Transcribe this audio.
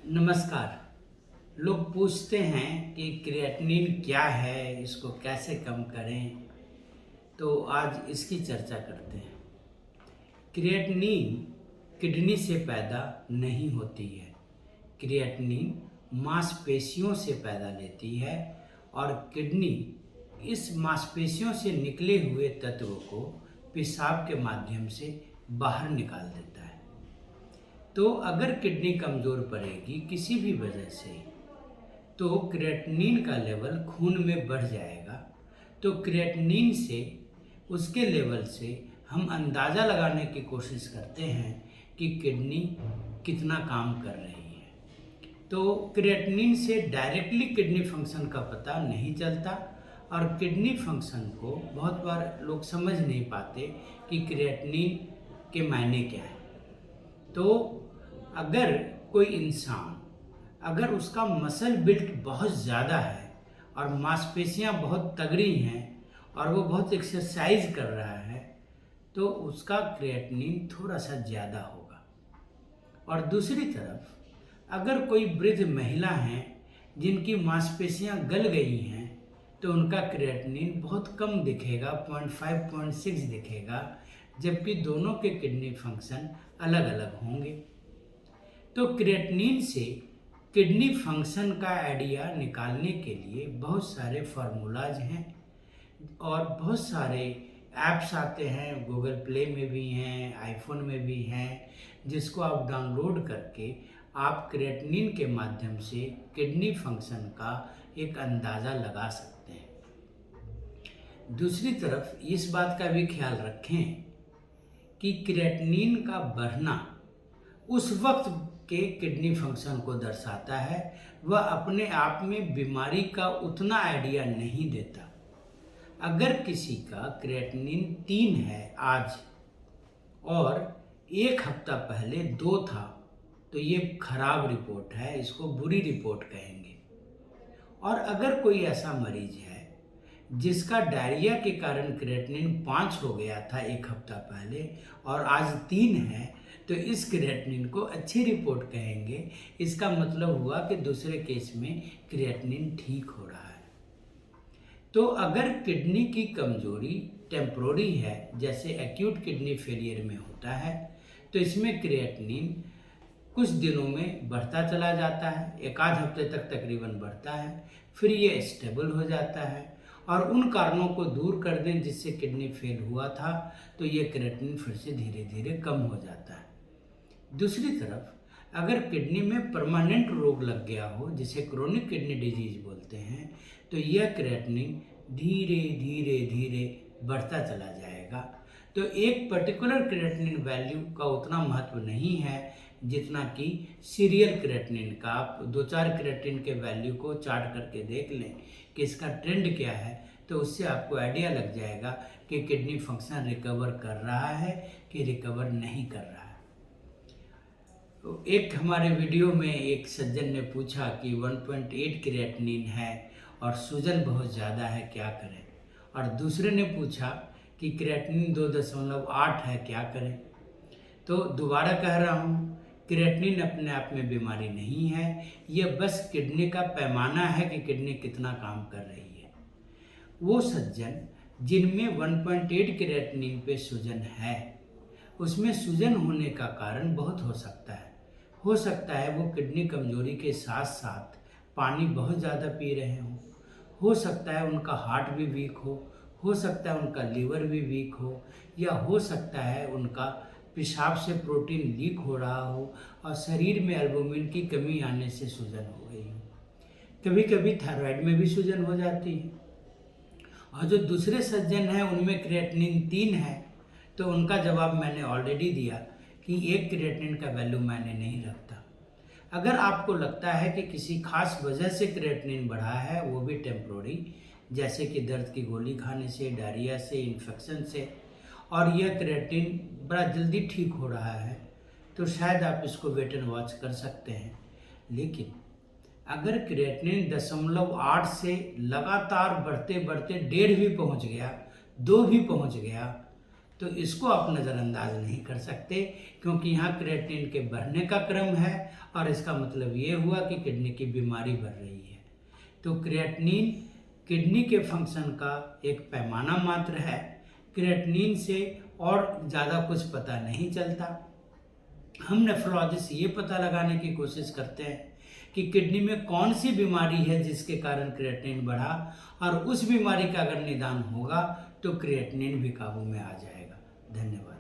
नमस्कार। लोग पूछते हैं कि क्रिएटिनिन क्या है, इसको कैसे कम करें। तो आज इसकी चर्चा करते हैं। क्रिएटिनिन किडनी से पैदा नहीं होती है। क्रिएटिनिन मांसपेशियों से पैदा लेती है और किडनी इस मांसपेशियों से निकले हुए तत्व को पेशाब के माध्यम से बाहर निकाल देता है। तो अगर किडनी कमज़ोर पड़ेगी किसी भी वजह से, तो क्रिएटिनिन का लेवल खून में बढ़ जाएगा। तो क्रिएटिनिन से, उसके लेवल से हम अंदाज़ा लगाने की कोशिश करते हैं कि किडनी कितना काम कर रही है। तो क्रिएटिनिन से डायरेक्टली किडनी फंक्शन का पता नहीं चलता और किडनी फंक्शन को बहुत बार लोग समझ नहीं पाते कि क्रिएटिनिन के मायने क्या है। तो अगर कोई इंसान, अगर उसका मसल बिल्ट बहुत ज़्यादा है और मांसपेशियां बहुत तगड़ी हैं और वो बहुत एक्सरसाइज कर रहा है, तो उसका क्रिएटिनिन थोड़ा सा ज़्यादा होगा। और दूसरी तरफ अगर कोई वृद्ध महिला हैं जिनकी मांसपेशियां गल गई हैं, तो उनका क्रिएटिनिन बहुत कम दिखेगा, 0.5 0.6 दिखेगा, जबकि दोनों के किडनी फंक्शन अलग अलग होंगे। तो क्रिएटिनिन से किडनी फंक्शन का आइडिया निकालने के लिए बहुत सारे फार्मूलाज हैं और बहुत सारे ऐप्स आते हैं। गूगल प्ले में भी हैं, आईफोन में भी हैं, जिसको आप डाउनलोड करके आप क्रिएटिनिन के माध्यम से किडनी फंक्शन का एक अंदाज़ा लगा सकते हैं। दूसरी तरफ इस बात का भी ख्याल रखें कि क्रिएटिनिन का बढ़ना उस वक्त के किडनी फंक्शन को दर्शाता है, वह अपने आप में बीमारी का उतना आइडिया नहीं देता। अगर किसी का क्रिएटिनिन 3 है आज और 1 हफ्ता पहले 2 था, तो ये खराब रिपोर्ट है, इसको बुरी रिपोर्ट कहेंगे। और अगर कोई ऐसा मरीज है जिसका डायरिया के कारण क्रिएटिनिन 5 हो गया था 1 हफ्ता पहले और आज 3 है, तो इस क्रिएटिनिन को अच्छी रिपोर्ट कहेंगे। इसका मतलब हुआ कि दूसरे केस में क्रिएटिनिन ठीक हो रहा है। तो अगर किडनी की कमजोरी टेम्पोररी है, जैसे एक्यूट किडनी फेलियर में होता है, तो इसमें क्रिएटिनिन कुछ दिनों में बढ़ता चला जाता है, 1 आध हफ्ते तक तकरीबन बढ़ता है, फिर ये स्टेबल हो जाता है। और उन कारणों को दूर कर दें जिससे किडनी फेल हुआ था, तो ये क्रिएटिनिन फिर से धीरे धीरे कम हो जाता है। दूसरी तरफ अगर किडनी में परमानेंट रोग लग गया हो, जिसे क्रोनिक किडनी डिजीज बोलते हैं, तो यह क्रिएटिनिन धीरे धीरे धीरे बढ़ता चला जाएगा। तो एक पर्टिकुलर क्रिएटिनिन वैल्यू का उतना महत्व नहीं है जितना कि सीरियल क्रिएटिनिन का। आप 2-4 क्रिएटिनिन के वैल्यू को चार्ट करके देख लें कि इसका ट्रेंड क्या है, तो उससे आपको आइडिया लग जाएगा कि किडनी फंक्शन रिकवर कर रहा है कि रिकवर नहीं कर रहा है। तो एक हमारे वीडियो में एक सज्जन ने पूछा कि 1.8 क्रिएटिनिन है और सूजन बहुत ज़्यादा है, क्या करें। और दूसरे ने पूछा कि क्रिएटिनिन 2.8 है, क्या करें। तो दोबारा कह रहा हूँ, क्रिएटिनिन अपने आप में बीमारी नहीं है, यह बस किडनी का पैमाना है कि किडनी कितना काम कर रही है। वो सज्जन जिनमें 1.8 क्रिएटिनिन पे सूजन है, उसमें सूजन होने का कारण बहुत हो सकता है। हो सकता है वो किडनी कमजोरी के साथ साथ पानी बहुत ज़्यादा पी रहे हों, हो सकता है उनका हार्ट भी वीक हो सकता है उनका लीवर भी वीक हो, या हो सकता है उनका पेशाब से प्रोटीन लीक हो रहा हो और शरीर में एल्बुमिन की कमी आने से सूजन हो गई हो। कभी कभी थायराइड में भी सूजन हो जाती है। और जो दूसरे सज्जन हैं उनमें क्रिएटिनिन 3 है, तो उनका जवाब मैंने ऑलरेडी दिया कि एक क्रिएटिनिन का वैल्यू मैंने नहीं रखता। अगर आपको लगता है कि किसी खास वजह से क्रिएटिनिन बढ़ा है, वो भी टेम्पोररी, जैसे कि दर्द की गोली खाने से, डायरिया से, इन्फेक्शन से, और यह क्रिएटिनिन बड़ा जल्दी ठीक हो रहा है, तो शायद आप इसको वेट एंड वॉच कर सकते हैं। लेकिन अगर क्रिएटिनिन 0.8 से लगातार बढ़ते बढ़ते 1.5 भी पहुंच गया, 2 भी पहुंच गया, तो इसको आप नज़रअंदाज नहीं कर सकते, क्योंकि यहाँ क्रिएटिनिन के बढ़ने का क्रम है और इसका मतलब ये हुआ कि किडनी की बीमारी बढ़ रही है। तो क्रिएटिनिन किडनी के फंक्शन का एक पैमाना मात्र है। क्रिएटिनिन से और ज़्यादा कुछ पता नहीं चलता। हम नेफ्रोलॉजिस्ट ये पता लगाने की कोशिश करते हैं कि किडनी में कौन सी बीमारी है जिसके कारण क्रिएटिनिन बढ़ा, और उस बीमारी का अगर निदान होगा तो क्रिएटिनिन भी काबू में आ जाएगा। धन्यवाद।